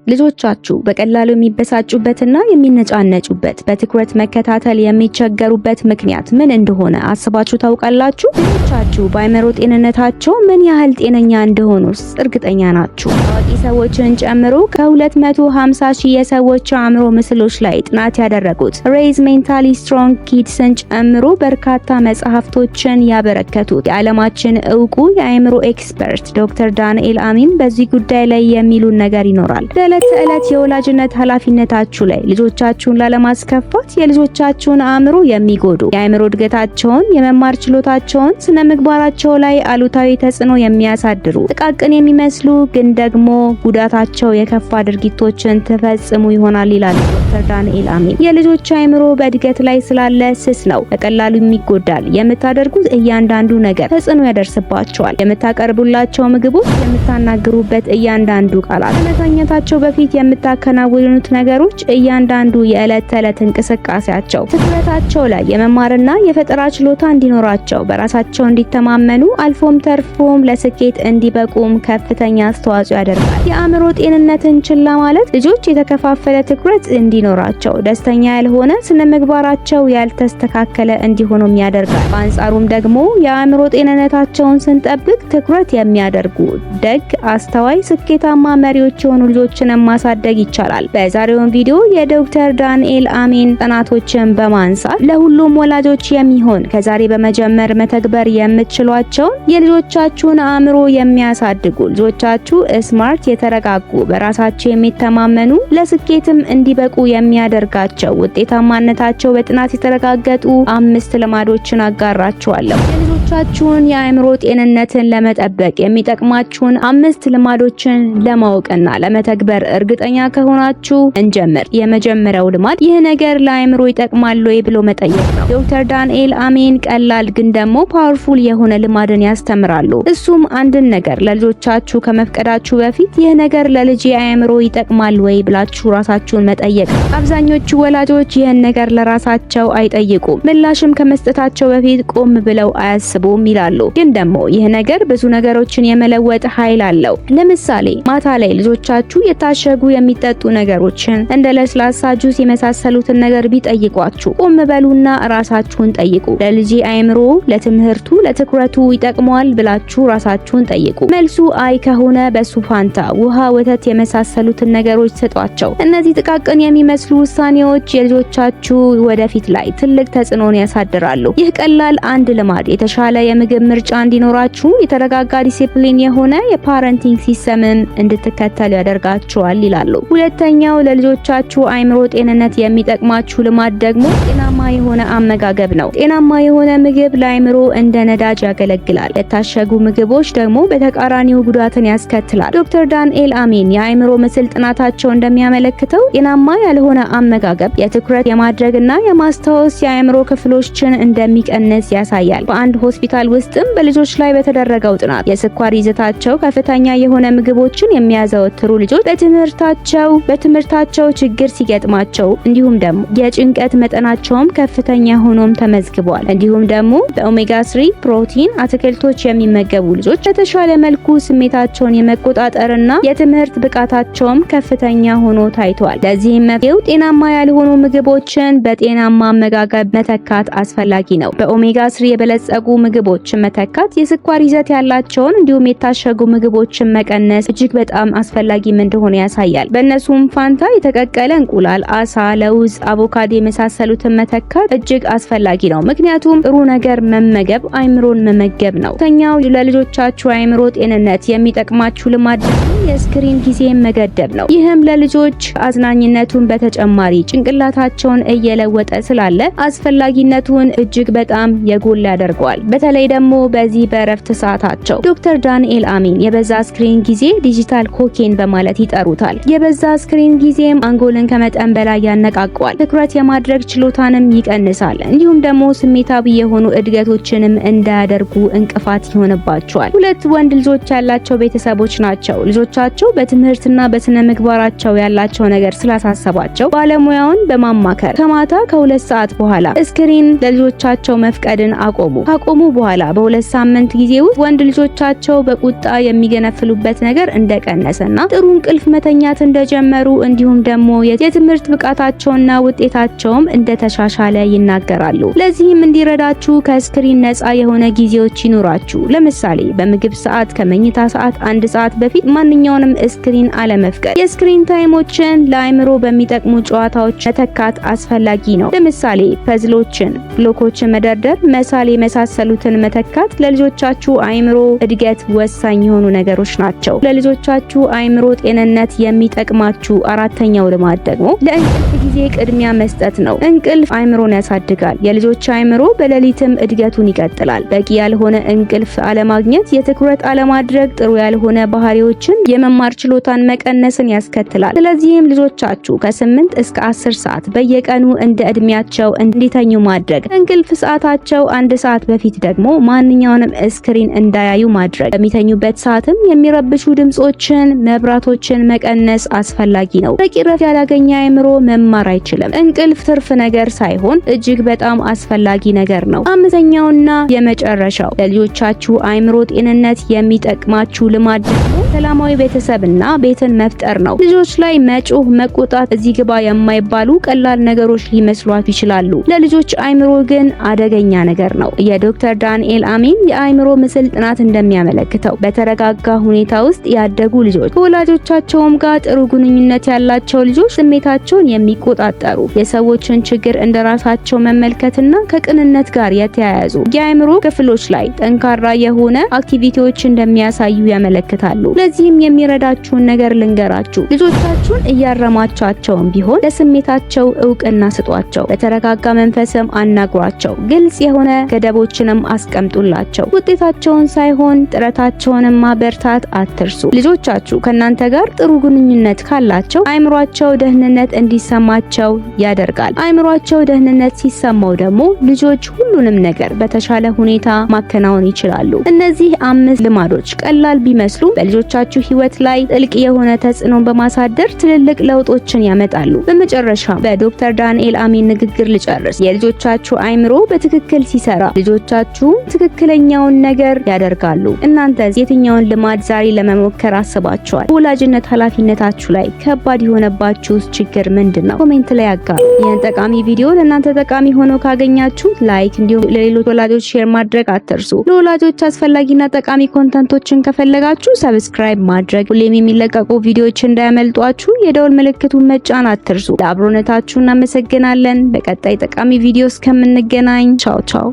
ልጆቻችሁ በቀላሉ የሚበሳጩበትና የሚነጫነጩበት በትኩረት መከታተል የሚቸገሩበት ምክንያት ምን እንደሆነ አስባችሁ ታውቃላችሁ? ልጆቻችሁ በአእምሮ ጤንነታቸው ምን ያህል ጤነኛ እንደሆኑስ እርግጠኛ ናችሁ? ታዋቂ ሰዎችን ጨምሮ ከ250 ሺህ የሰዎች አእምሮ ምስሎች ላይ ጥናት ያደረጉት ሬይዝ ሜንታሊ ስትሮንግ ኪድስን ጨምሮ በርካታ መጽሐፍቶችን ያበረከቱት የዓለማችን ዕውቁ የአእምሮ ኤክስፐርት ዶክተር ዳንኤል አሚን በዚህ ጉዳይ ላይ የሚሉን ነገር ይኖራል። ተዕለት የወላጅነት ኃላፊነታችሁ ላይ ልጆቻችሁን ላለማስከፋት የልጆቻችሁን አእምሮ የሚጎዱ የአእምሮ እድገታቸውን፣ የመማር ችሎታቸውን፣ ስነ ምግባራቸው ላይ አሉታዊ ተጽዕኖ የሚያሳድሩ ጥቃቅን የሚመስሉ ግን ደግሞ ጉዳታቸው የከፋ ድርጊቶችን ተፈጽሙ ይሆናል ይላል ዶክተር ዳንኤል አሚን። የልጆች አእምሮ በእድገት ላይ ስላለ ስስ ነው፣ በቀላሉ የሚጎዳል። የምታደርጉት እያንዳንዱ ነገር ተጽዕኖ ያደርስባቸዋል። የምታቀርቡላቸው ምግቦች፣ የምታናግሩበት እያንዳንዱ ቃላት፣ ከመተኛታቸው በፊት የምታከናውኑት ነገሮች፣ እያንዳንዱ የዕለት ተዕለት እንቅስቃሴያቸው ትኩረታቸው ላይ የመማርና የፈጠራ ችሎታ እንዲኖራቸው፣ በራሳቸው እንዲተማመኑ፣ አልፎም ተርፎም ለስኬት እንዲበቁም ከፍተኛ አስተዋጽኦ ያደርጋል። የአእምሮ ጤንነትን ችላ ማለት ልጆች የተከፋፈለ ትኩረት እንዲኖራቸው፣ ደስተኛ ያልሆነ ስነ ምግባራቸው ያልተስተካከለ እንዲሆኑም ያደርጋል። በአንጻሩም ደግሞ የአእምሮ ጤንነታቸውን ስንጠብቅ ትኩረት የሚያደርጉ ደግ፣ አስተዋይ፣ ስኬታማ መሪዎች የሆኑ ልጆችን ማሳደግ ይቻላል። በዛሬው ቪዲዮ የዶክተር ዳንኤል አሚን ጥናቶችን በማንሳት ለሁሉም ወላጆች የሚሆን ከዛሬ በመጀመር መተግበር የምትችሏቸውን የልጆቻችሁን አእምሮ የሚያሳድጉ፣ ልጆቻችሁ ስማርት፣ የተረጋጉ፣ በራሳቸው የሚተማመኑ፣ ለስኬትም እንዲበቁ የሚያደርጋቸው ውጤታማነታቸው በጥናት የተረጋገጡ 5 ልማዶችን አጋራችኋለሁ። የልጆቻችሁን የአእምሮ ጤንነትን ለመጠበቅ የሚጠቅማችሁን 5 ልማዶችን ለማወቅና ለመተግበር እርግጠኛ ከሆናችሁ እንጀምር። የመጀመሪያው ልማድ ይህ ነገር ለአእምሮ ይጠቅማል ወይ ብሎ መጠየቅ ነው። ዶክተር ዳንኤል አሚን ቀላል ግን ደግሞ ፓወርፉል የሆነ ልማድን ያስተምራሉ። እሱም አንድን ነገር ለልጆቻችሁ ከመፍቀዳችሁ በፊት ይህ ነገር ለልጄ አእምሮ ይጠቅማል ወይ ብላችሁ ራሳችሁን መጠየቅ ነው። አብዛኞቹ ወላጆች ይህን ነገር ለራሳቸው አይጠይቁም፣ ምላሽም ከመስጠታቸው በፊት ቆም ብለው አያስቡም ይላሉ። ግን ደግሞ ይህ ነገር ብዙ ነገሮችን የመለወጥ ኃይል አለው። ለምሳሌ ማታ ላይ ልጆቻችሁ የታሸጉ የሚጠጡ ነገሮችን እንደ ለስላሳ ጁስ የመሳሰሉትን ነገር ቢጠይቋችሁ ቆም በሉና ራሳችሁን ጠይቁ። ለልጄ አእምሮ፣ ለትምህርቱ፣ ለትኩረቱ ይጠቅመዋል ብላችሁ ራሳችሁን ጠይቁ። መልሱ አይ ከሆነ በሱ ፋንታ ውሃ፣ ወተት የመሳሰሉትን ነገሮች ሰጧቸው። እነዚህ ጥቃቅን የሚመስሉ ውሳኔዎች የልጆቻችሁ ወደፊት ላይ ትልቅ ተጽዕኖን ያሳድራሉ። ይህ ቀላል አንድ ልማድ የተሻለ የምግብ ምርጫ እንዲኖራችሁ፣ የተረጋጋ ዲሲፕሊን የሆነ የፓረንቲንግ ሲስተምን እንድትከተሉ ያደርጋችኋል ይላሉ። ሁለተኛው ለልጆቻችሁ አእምሮ ጤንነት የሚጠቅማችሁ ልማድ ደግሞ ጤናማ የሆነ አመጋገብ ነው። ጤናማ የሆነ ምግብ ለአእምሮ እንደ ነዳጅ ያገለግላል። የታሸጉ ምግቦች ደግሞ በተቃራኒው ጉዳትን ያስከትላል። ዶክተር ዳንኤል አሚን የአእምሮ ምስል ጥናታቸው እንደሚያመለክተው ጤናማ ያልሆነ አመጋገብ የትኩረት የማድረግና የማስታወስ የአእምሮ ክፍሎችን እንደሚቀንስ ያሳያል። በአንድ ሆስፒታል ውስጥም በልጆች ላይ በተደረገው ጥናት የስኳር ይዘታቸው ከፍተኛ የሆነ ምግቦችን የሚያዘወትሩ ልጆች በትምህርታቸው ችግር ሲገጥማቸው እንዲሁም ደግሞ የጭንቀት መጠናቸውም ከፍተኛ ሆኖም ተመዝግቧል። እንዲሁም ደግሞ በኦሜጋ 3 ፕሮቲን አትክልቶች የሚመገቡ ልጆች በተሻለ መልኩ ስሜታቸውን የመቆጣጠርና የትምህርት ብቃታቸውም ከፍተኛ ሆኖ ታይቷል። ለዚህም መፍትሄው ጤናማ ያልሆኑ ምግቦችን በጤናማ አመጋገብ መተካት አስፈላጊ ነው። በኦሜጋ 3 የበለጸጉ ምግቦችን መተካት፣ የስኳር ይዘት ያላቸውን እንዲሁም የታሸጉ ምግቦችን መቀነስ እጅግ በጣም አስፈላጊም እንደሆነ ያሳያል። በእነሱም ፋንታ የተቀቀለ እንቁላል፣ አሳ፣ ለውዝ፣ አቮካዶ የመሳሰሉትን መተካት እጅግ አስፈላጊ ነው። ምክንያቱም ጥሩ ነገር መመገብ አእምሮን መመገብ ነው። ሁለተኛው ለልጆቻችሁ አእምሮ ጤንነት የሚጠቅማችሁ ልማድ የስክሪን ጊዜ መገደብ ነው። ይህም ለልጆች አዝናኝነቱን በተጨማሪ ጭንቅላታቸውን እየለወጠ ስላለ አስፈላጊነቱን እጅግ በጣም የጎላ ያደርገዋል። በተለይ ደግሞ በዚህ በእረፍት ሰዓታቸው። ዶክተር ዳንኤል አሚን የበዛ ስክሪን ጊዜ ዲጂታል ኮኬን በማለት ይጠሩታል። የበዛ ስክሪን ጊዜም አንጎልን ከመጠን በላይ ያነቃቀዋል፣ ትኩረት የማድረግ ችሎታንም ይቀንሳል፣ እንዲሁም ደግሞ ስሜታዊ የሆኑ እድገቶችንም እንዳያደርጉ እንቅፋት ይሆንባቸዋል። 2 ወንድ ልጆች ያላቸው ቤተሰቦች ናቸው። ልጆቻቸው በትምህርትና በስነ ምግባራቸው ያላቸው ነገር ስላሳሰባቸው ባለሙያውን በማማከር ከማታ ከ2 ሰዓት በኋላ ስክሪን ለልጆቻቸው መፍቀድን አቆሙ። ካቆሙ በኋላ በ2 ሳምንት ጊዜ ውስጥ ወንድ ልጆቻቸው በቁጣ የሚገነፍሉበት ነገር እንደቀነሰና ጥሩ እንቅልፍ መተኛት እንደጀመሩ እንዲሁም ደግሞ የትምህርት ብቃታቸውና ውጤታቸውም እንደተሻሻለ ይናገራሉ። ለዚህም እንዲረዳችሁ ከስክሪን ነፃ የሆነ ጊዜዎች ይኑራችሁ። ለምሳሌ በምግብ ሰዓት ከመኝታ ሰዓት 1 ሰዓት በፊት ማንኛውንም ስክሪን አለመፍቀድ። የስክሪን ታይሞችን ለአይምሮ በሚጠቅሙ ጨዋታዎች መተካት አስፈላጊ ነው። ለምሳሌ ፐዝሎችን፣ ብሎኮችን መደርደር፣ መሳል የመሳሰሉትን መተካት ለልጆቻችሁ አይምሮ እድገት ወሳኝ የሆኑ ነገሮች ናቸው። ለልጆቻችሁ አይምሮ ጤንነት የሚጠቅማችሁ አራተኛው ልማድ ደግሞ ለእንቅልፍ ጊዜ ቅድሚያ መስጠት ነው። እንቅልፍ አይምሮን ያሳድጋል። የልጆች አይምሮ በሌሊትም እድገቱን ይቀጥላል። በቂ ያልሆነ እንቅልፍ አለማግኘት የትኩረት አለማድረግ፣ ጥሩ ያልሆነ ባህሪዎችን የመማር ችሎታን መቀነስን ያስከትላል። ስለዚህም ልጆቻችሁ ከ8 እስከ 10 ሰዓት በየቀኑ እንደ እድሜያቸው እንዲተኙ ማድረግ፣ እንቅልፍ ሰዓታቸው 1 ሰዓት በፊት ደግሞ ማንኛውንም ስክሪን እንዳያዩ ማድረግ። በሚተኙበት ሰዓትም የሚረብሹ ድምጾችን፣ መብራቶችን መቀነስ አስፈላጊ ነው። በቂ ረፍት ያላገኘ አይምሮ መማር አይችልም። እንቅልፍ ትርፍ ነገር ሳይሆን እጅግ በጣም አስፈላጊ ነገር ነው። አምስተኛውና የመጨረሻው ለልጆቻችሁ አይምሮ ጤንነት የሚጠቅማችሁ ልማድ ደግሞ ሰላማዊ ቤተሰብና ቤትን መፍጠር ነው። ልጆች ላይ መጮህ፣ መቆጣት፣ እዚህ ግባ የማይባሉ ቀላል ነገሮች ሊመስሏችሁ ይችላሉ። ለልጆች አይምሮ ግን አደገኛ ነገር ነው። የዶክተር ዳንኤል አሚን የአይምሮ ምስል ጥናት እንደሚያመለክተው በተረጋጋ ሁኔታ ውስጥ ያደጉ ልጆች ከወላጆቻቸውም ጋር ጥሩ ግንኙነት ያላቸው ልጆች ስሜታቸውን የሚቆጣጠሩ፣ የሰዎችን ችግር እንደራሳቸው መመልከትና ከቅንነት ጋር የተያያዙ የአይምሮ ክፍሎች ላይ ጠንካራ የሆነ አክቲቪቲዎች እንደሚያሳዩ ያመለክታሉ። ለዚህም የሚረዳችሁን ነገር ልንገራችሁ። ልጆቻችሁን እያረማቻቸውም ቢሆን ለስሜታቸው እውቅና ስጧቸው። በተረጋጋ መንፈስም አናግሯቸው። ግልጽ የሆነ ገደቦችንም አስቀምጡላቸው። ውጤታቸውን ሳይሆን ጥረታቸውንም ማበርታት አትርሱ። ልጆቻችሁ ከናንተ ጋር ጥሩ ግንኙነት ካላቸው አይምሯቸው ደህንነት እንዲሰማቸው ያደርጋል። አይምሯቸው ደህንነት ሲሰማው ደግሞ ልጆች ሁሉንም ነገር በተሻለ ሁኔታ ማከናወን ይችላሉ። እነዚህ 5 ልማዶች ቀላል ቢመስሉ በልጆቻችሁ ህይወት ላይ ጥልቅ የሆነ ተጽዕኖን በማሳደር ትልልቅ ለውጦችን ያመጣሉ። በመጨረሻ በዶክተር ዳንኤል አሚን ንግግር ልጨርስ። የልጆቻችሁ አይምሮ በትክክል ሲሰራ ልጆቻችሁ ትክክለኛውን ነገር ያደርጋሉ። እናንተስ የትኛውን ልማድ ዛሬ ለመሞከር አስባችኋል? በወላጅነት ኃላፊነታችሁ ላይ ከባድ የሆነባችሁ ችግር ምንድነው? ኮሜንት ላይ አጋሩ። ይህን ጠቃሚ ቪዲዮ ለእናንተ ጠቃሚ ሆኖ ካገኛችሁት ላይክ እንዲሁም ለሌሎች ወላጆች ሼር ማድረግ አትርሱ። ለወላጆች አስፈላጊና ጠቃሚ ኮንተንቶችን ከፈለጋችሁ ሰብስክራይብ ማድረግ፣ ሁሌም የሚለቀቁ ቪዲዮዎች እንዳያመልጧችሁ የደወል ምልክቱን መጫን አትርሱ። ለአብሮነታችሁ እናመሰግናለን። በቀጣይ ጠቃሚ ቪዲዮ እስከምንገናኝ ቻው ቻው።